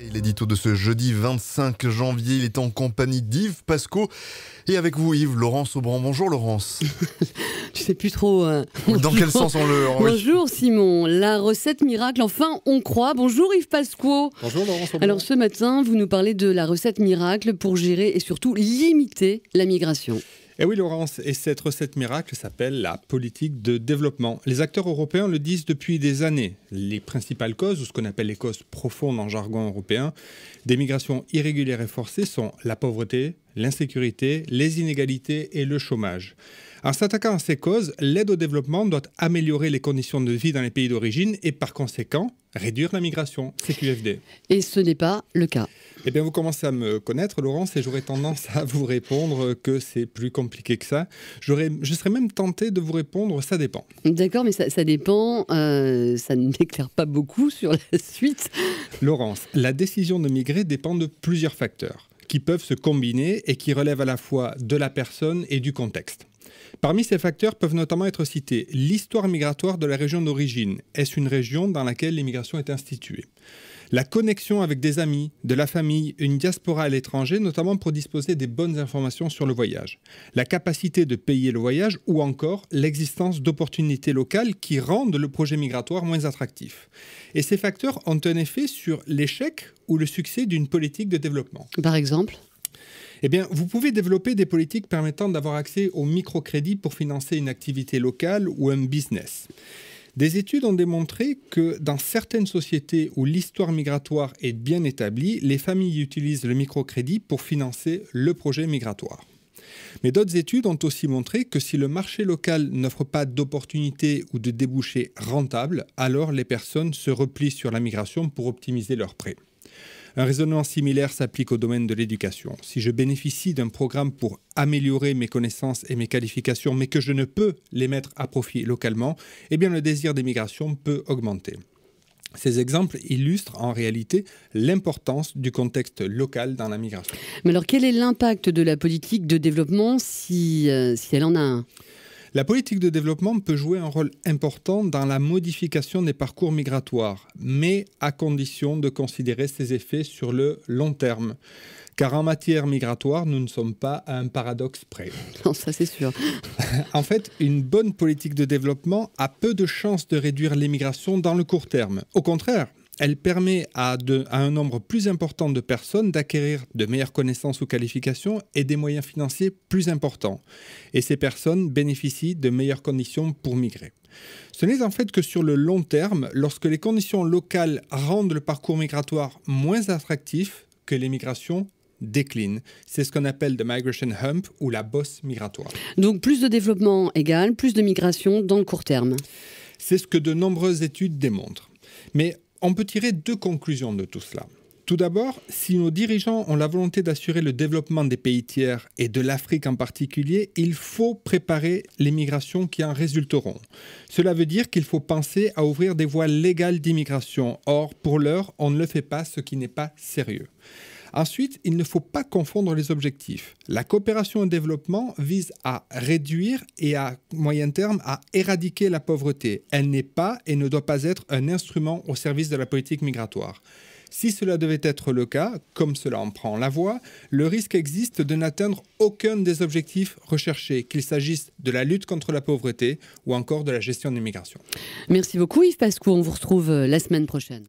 Et l'édito de ce jeudi 25 janvier, il est en compagnie d'Yves Pasco. Et avec vous Yves, Laurence Aubran. Bonjour Laurence. Je sais plus trop. Dans quel sens on le... Bonjour Simon, la recette miracle, enfin on croit. Bonjour Yves Pasco. Bonjour Laurence Aubran. Alors ce matin, vous nous parlez de la recette miracle pour gérer et surtout limiter la migration. Eh oui Laurence, et cette recette miracle s'appelle la politique de développement. Les acteurs européens le disent depuis des années. Les principales causes, ou ce qu'on appelle les causes profondes en jargon européen, des migrations irrégulières et forcées sont la pauvreté, l'insécurité, les inégalités et le chômage. En s'attaquant à ces causes, l'aide au développement doit améliorer les conditions de vie dans les pays d'origine et par conséquent réduire la migration, CQFD. Et ce n'est pas le cas. Eh bien, vous commencez à me connaître, Laurence, et j'aurais tendance à vous répondre que c'est plus compliqué que ça. Je serais même tenté de vous répondre, ça dépend. D'accord, mais ça dépend, ça ne m'éclaire pas beaucoup sur la suite. Laurence, la décision de migrer dépend de plusieurs facteurs qui peuvent se combiner et qui relèvent à la fois de la personne et du contexte. Parmi ces facteurs peuvent notamment être cités l'histoire migratoire de la région d'origine. Est-ce une région dans laquelle l'immigration est instituée ? La connexion avec des amis, de la famille, une diaspora à l'étranger, notamment pour disposer des bonnes informations sur le voyage. La capacité de payer le voyage ou encore l'existence d'opportunités locales qui rendent le projet migratoire moins attractif. Et ces facteurs ont un effet sur l'échec ou le succès d'une politique de développement. Par exemple ? Eh bien, vous pouvez développer des politiques permettant d'avoir accès au microcrédit pour financer une activité locale ou un business. Des études ont démontré que dans certaines sociétés où l'histoire migratoire est bien établie, les familles utilisent le microcrédit pour financer le projet migratoire. Mais d'autres études ont aussi montré que si le marché local n'offre pas d'opportunités ou de débouchés rentables, alors les personnes se replient sur la migration pour optimiser leurs prêts. Un raisonnement similaire s'applique au domaine de l'éducation. Si je bénéficie d'un programme pour améliorer mes connaissances et mes qualifications, mais que je ne peux les mettre à profit localement, eh bien le désir d'émigration peut augmenter. Ces exemples illustrent en réalité l'importance du contexte local dans la migration. Mais alors quel est l'impact de la politique de développement si elle en a un ? La politique de développement peut jouer un rôle important dans la modification des parcours migratoires, mais à condition de considérer ses effets sur le long terme. Car en matière migratoire, nous ne sommes pas à un paradoxe près. Non, ça c'est sûr. En fait, une bonne politique de développement a peu de chances de réduire l'immigration dans le court terme. Au contraire, elle permet à un nombre plus important de personnes d'acquérir de meilleures connaissances ou qualifications et des moyens financiers plus importants. Et ces personnes bénéficient de meilleures conditions pour migrer. Ce n'est en fait que sur le long terme, lorsque les conditions locales rendent le parcours migratoire moins attractif, que l'immigration décline. C'est ce qu'on appelle the migration hump ou la bosse migratoire. Donc plus de développement égale plus de migration dans le court terme. C'est ce que de nombreuses études démontrent. Mais on peut tirer deux conclusions de tout cela. Tout d'abord, si nos dirigeants ont la volonté d'assurer le développement des pays tiers et de l'Afrique en particulier, il faut préparer les migrations qui en résulteront. Cela veut dire qu'il faut penser à ouvrir des voies légales d'immigration. Or, pour l'heure, on ne le fait pas, ce qui n'est pas sérieux. Ensuite, il ne faut pas confondre les objectifs. La coopération au développement vise à réduire et à moyen terme à éradiquer la pauvreté. Elle n'est pas et ne doit pas être un instrument au service de la politique migratoire. Si cela devait être le cas, comme cela en prend la voie, le risque existe de n'atteindre aucun des objectifs recherchés, qu'il s'agisse de la lutte contre la pauvreté ou encore de la gestion des migrations. Merci beaucoup Yves Pasco, on vous retrouve la semaine prochaine.